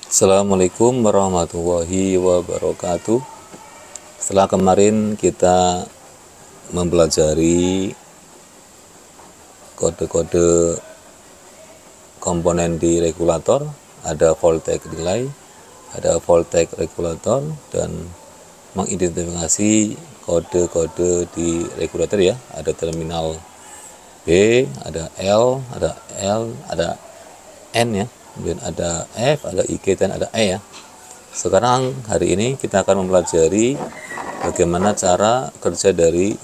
Assalamualaikum warahmatullahi wabarakatuh. Setelah kemarin kita mempelajari kode-kode komponen di regulator, ada voltage relay, ada voltage regulator, dan mengidentifikasi kode-kode di regulator ya. Ada terminal B, ada L, ada N ya. Kemudian ada F, ada IG, dan ada E ya. Sekarang hari ini kita akan mempelajari bagaimana cara kerja dari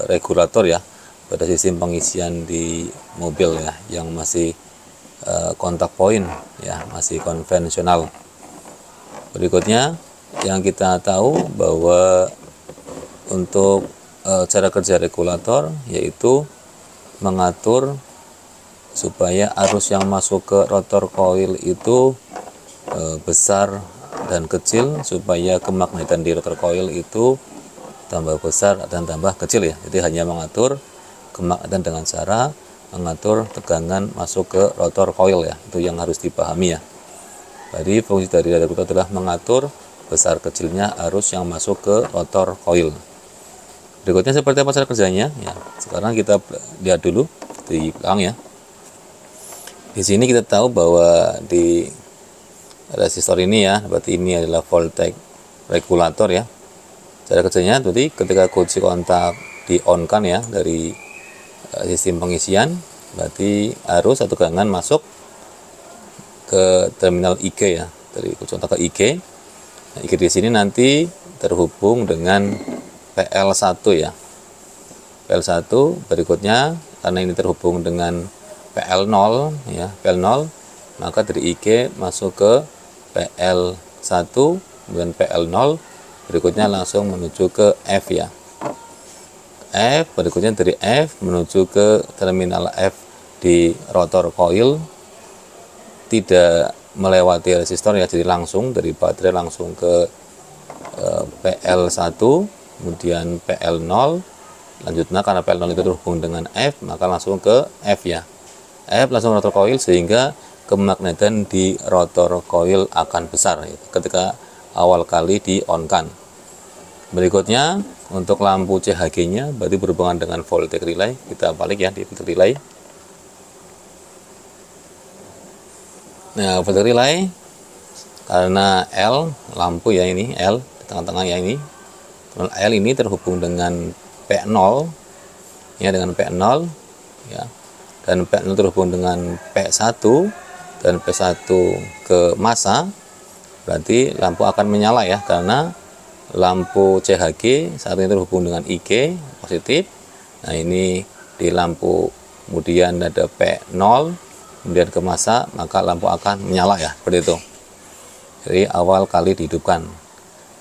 regulator ya pada sistem pengisian di mobil ya, yang masih kontak point ya, masih konvensional. Berikutnya yang kita tahu bahwa untuk cara kerja regulator yaitu mengatur supaya arus yang masuk ke rotor coil itu besar dan kecil, supaya kemagnetan di rotor coil itu tambah besar dan tambah kecil ya. Jadi hanya mengatur kemagnetan dengan cara mengatur tegangan masuk ke rotor coil ya. Itu yang harus dipahami ya. Jadi fungsi dari regulator adalah mengatur besar kecilnya arus yang masuk ke rotor coil. Berikutnya seperti apa cara kerjanya ya. Sekarang kita lihat dulu di belakang ya. Di sini kita tahu bahwa di resistor ini ya, berarti ini adalah voltage regulator ya. Cara kerjanya berarti ketika kunci kontak di on kan ya dari sistem pengisian, berarti arus atau tegangan masuk ke terminal IG ya, dari kunci kontak ke IG. Nah, IG di sini nanti terhubung dengan PL1 ya. PL1 berikutnya karena ini terhubung dengan PL0 ya, PL0, maka dari IG masuk ke PL1, kemudian PL0, berikutnya langsung menuju ke F ya. F, berikutnya dari F menuju ke terminal F di rotor coil, tidak melewati resistor ya, jadi langsung dari baterai langsung ke PL1, kemudian PL0, lanjutnya karena PL0 itu terhubung dengan F, maka langsung ke F ya. F langsung rotor coil sehingga kemagnetan di rotor coil akan besar ya, ketika awal kali di on kan. Berikutnya untuk lampu CHG nya berarti berhubungan dengan voltage relay. Kita balik ya di voltage relay. Nah, voltage relay karena L lampu ya, ini L di tengah-tengah ya, ini L ini terhubung dengan P0 ya, dengan P0 ya, dan P0 terhubung dengan P1 dan P1 ke massa, berarti lampu akan menyala ya, karena lampu CHG saat ini terhubung dengan IG positif. Nah, ini di lampu kemudian ada P0 kemudian ke massa, maka lampu akan menyala ya, seperti itu. Jadi awal kali dihidupkan.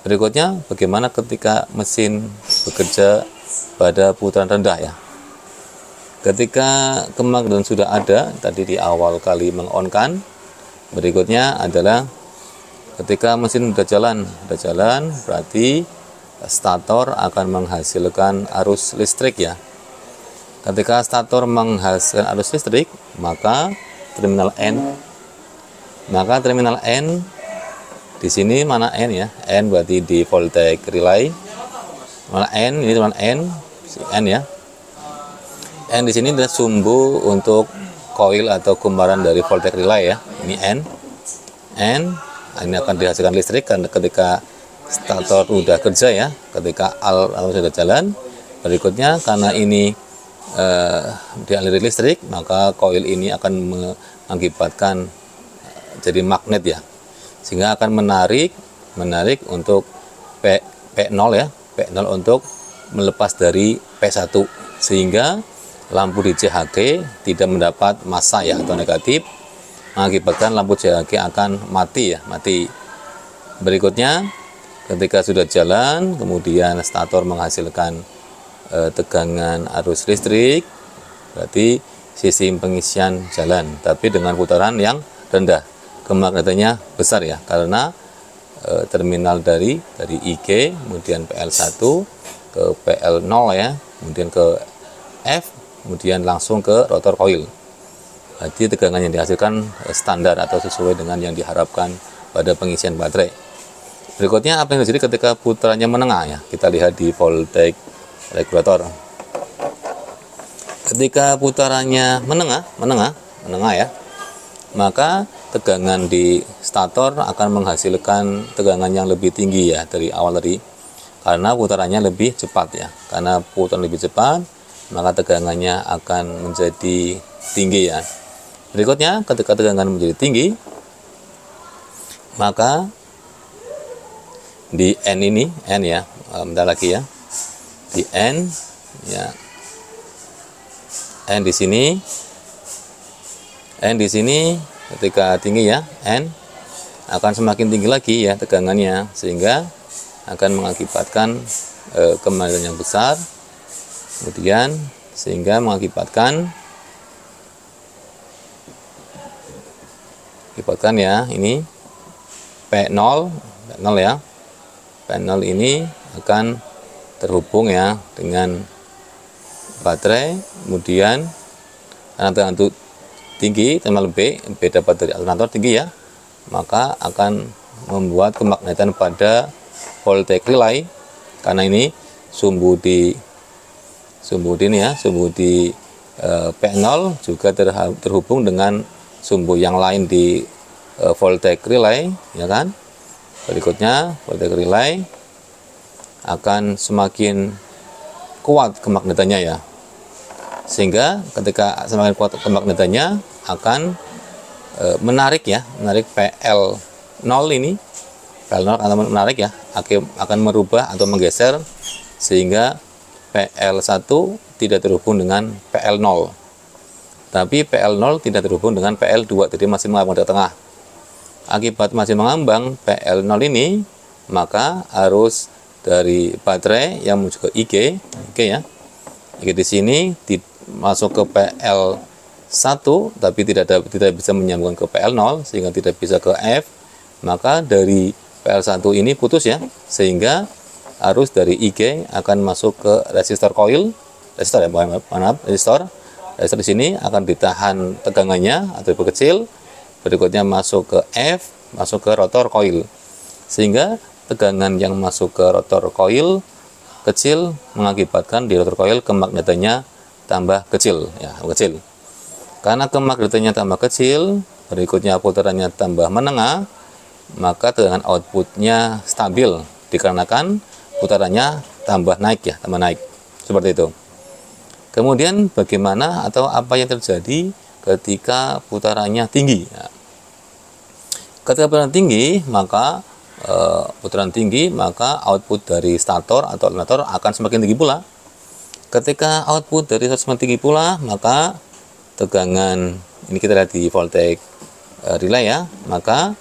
Berikutnya bagaimana ketika mesin bekerja pada putaran rendah ya. Ketika kemagnetan sudah ada tadi di awal kali mengonkan, berikutnya adalah ketika mesin sudah jalan berarti stator akan menghasilkan arus listrik ya. Ketika stator menghasilkan arus listrik, maka terminal N di sini mana N ya? N berarti di voltage relay. Mana N, ini terminal N ya. N di sini adalah sumbu untuk coil atau kumparan dari voltage relay ya. Ini N ini akan dihasilkan listrik karena ketika stator sudah kerja ya, ketika arus sudah jalan. Berikutnya karena ini dialiri listrik, maka coil ini akan mengakibatkan jadi magnet ya, sehingga akan menarik untuk P0 ya, P0 untuk melepas dari P1, sehingga lampu di CHG tidak mendapat massa ya atau negatif, mengakibatkan lampu CHG akan mati. Berikutnya ketika sudah jalan, kemudian stator menghasilkan tegangan arus listrik, berarti sistem pengisian jalan, tapi dengan putaran yang rendah, kemagnetannya besar ya, karena terminal dari IG kemudian PL1 ke PL0 ya, kemudian ke F, kemudian langsung ke rotor coil. Jadi tegangan yang dihasilkan standar atau sesuai dengan yang diharapkan pada pengisian baterai. Berikutnya apa yang terjadi ketika putarannya menengah ya. Kita lihat di voltage regulator. Ketika putarannya menengah ya, maka tegangan di stator akan menghasilkan tegangan yang lebih tinggi ya dari awal tadi, karena putarannya lebih cepat ya. Karena putaran lebih cepat, maka tegangannya akan menjadi tinggi ya. Berikutnya, ketika tegangan menjadi tinggi, maka di N ini, N ya, bentar lagi ya, di N ya, N di sini ketika tinggi ya, N akan semakin tinggi lagi ya tegangannya, sehingga akan mengakibatkan kemacetan yang besar, kemudian sehingga mengakibatkan ya ini P0 ya, P0 ini akan terhubung ya dengan baterai, kemudian karena tegangan tinggi terminal B dapat dari alternator tinggi ya, maka akan membuat kemagnetan pada voltage relay, karena ini sumbu di P0 juga terhubung dengan sumbu yang lain di voltage relay ya kan. Berikutnya voltage relay akan semakin kuat kemagnetannya ya, sehingga ketika semakin kuat kemagnetannya akan menarik PL0 ini, PL0 akan menarik ya, akan merubah atau menggeser sehingga PL1 tidak terhubung dengan PL0, tapi PL0 tidak terhubung dengan PL2, jadi masih mengambang di tengah. Akibat masih mengambang PL0 ini, maka arus dari baterai yang menuju ke IG ya, IG di sini masuk ke PL1 tapi tidak bisa menyambungkan ke PL0, sehingga tidak bisa ke F, maka dari PL1 ini putus ya, sehingga arus dari IG akan masuk ke resistor resistor di sini akan ditahan tegangannya atau lebih kecil, berikutnya masuk ke F, masuk ke rotor coil, sehingga tegangan yang masuk ke rotor coil kecil mengakibatkan di rotor coil kemagnetannya tambah kecil ya, kecil. Karena kemagnetannya tambah kecil, berikutnya putarannya tambah menengah, maka tegangan outputnya stabil dikarenakan putarannya tambah naik, seperti itu. Kemudian bagaimana atau apa yang terjadi ketika putarannya tinggi ya. Ketika putaran tinggi, maka output dari stator atau alternator akan semakin tinggi pula. Ketika output dari stator semakin tinggi pula, maka tegangan ini kita lihat di voltage relay ya, maka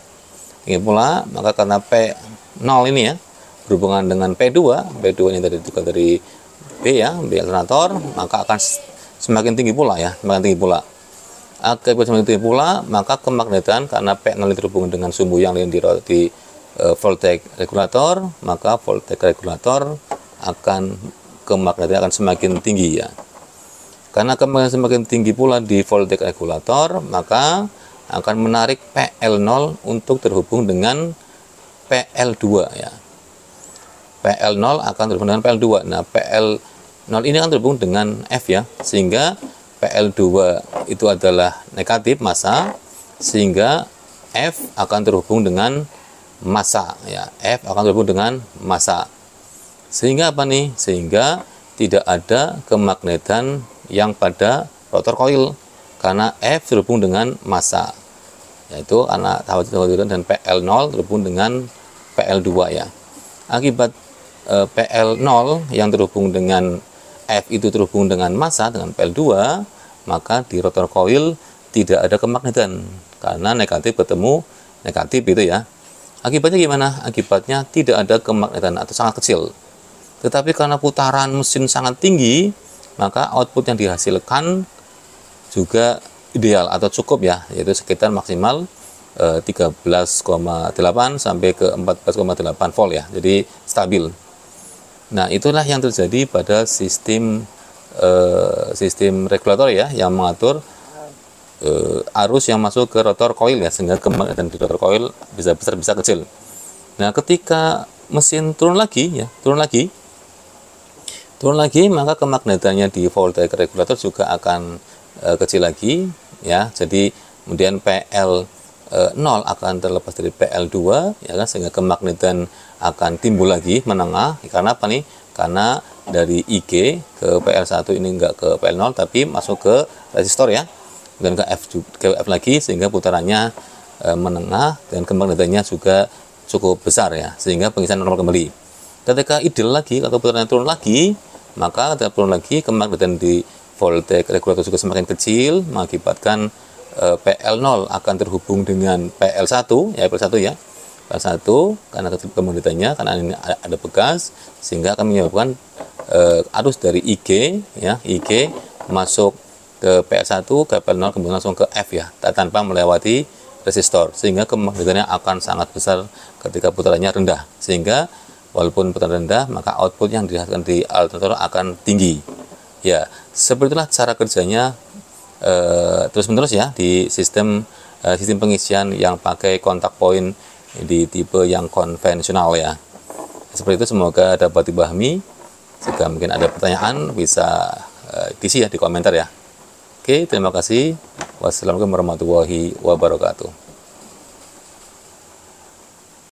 tinggi pula, maka karena P0 ini ya berhubungan dengan P2 ini tadi juga dari B ya, B alternator, maka akan semakin tinggi pula ya, Akibat semakin tinggi pula, maka kemagnetan karena P0 terhubung dengan sumbu yang lain di voltage regulator, maka voltage regulator kemagnetan akan semakin tinggi ya. Karena kemagnetan semakin tinggi pula di voltage regulator, maka akan menarik PL0 untuk terhubung dengan PL2 ya. PL0 akan terhubung dengan PL2. Nah, PL0 ini akan terhubung dengan F ya, sehingga PL2 itu adalah negatif massa, sehingga F akan terhubung dengan massa ya. F akan terhubung dengan massa. Sehingga apa nih? Sehingga tidak ada kemagnetan yang pada rotor coil karena F terhubung dengan massa. Yaitu karena dan PL0 terhubung dengan PL2 ya. Akibat PL0 yang terhubung dengan F itu terhubung dengan massa dengan PL2, maka di rotor coil tidak ada kemagnetan karena negatif ketemu negatif itu ya. Akibatnya gimana? Akibatnya tidak ada kemagnetan atau sangat kecil. Tetapi karena putaran mesin sangat tinggi, maka output yang dihasilkan juga ideal atau cukup ya, yaitu sekitar maksimal 13,8 sampai ke 14,8 volt ya. Jadi stabil. Nah, itulah yang terjadi pada sistem regulator ya, yang mengatur arus yang masuk ke rotor koil ya, sehingga kembang dan di rotor koil bisa besar bisa kecil. Nah, ketika mesin turun lagi, maka kemagnetannya di voltage regulator juga akan kecil lagi ya. Jadi kemudian PL 0 akan terlepas dari PL2 ya kan, sehingga kemagnetan akan timbul lagi menengah. Karena apa nih? Karena dari IG ke PL1 ini enggak ke PL0 tapi masuk ke resistor ya. Dan ke F lagi, sehingga putarannya menengah dan kemagnetannya juga cukup besar ya, sehingga pengisian normal kembali. Ketika idle lagi atau putarannya turun lagi, maka ketika turun lagi kemagnetan di voltage regulator juga semakin kecil, mengakibatkan PL0 akan terhubung dengan PL1 ya, PL1 karena kemagnetannya, karena ini ada bekas, sehingga akan menyebabkan arus dari IG ya, IG masuk ke PL1 ke PL0 kemudian langsung ke F ya, tanpa melewati resistor, sehingga kemagnetannya akan sangat besar ketika putarannya rendah, sehingga walaupun putaran rendah maka output yang dihasilkan di alternator akan tinggi ya. Seperti itulah cara kerjanya terus menerus ya di sistem pengisian yang pakai kontak point di tipe yang konvensional ya. Seperti itu, semoga dapat dipahami. Jika mungkin ada pertanyaan bisa diisi ya di komentar ya. Oke, terima kasih. Wassalamualaikum warahmatullahi wabarakatuh.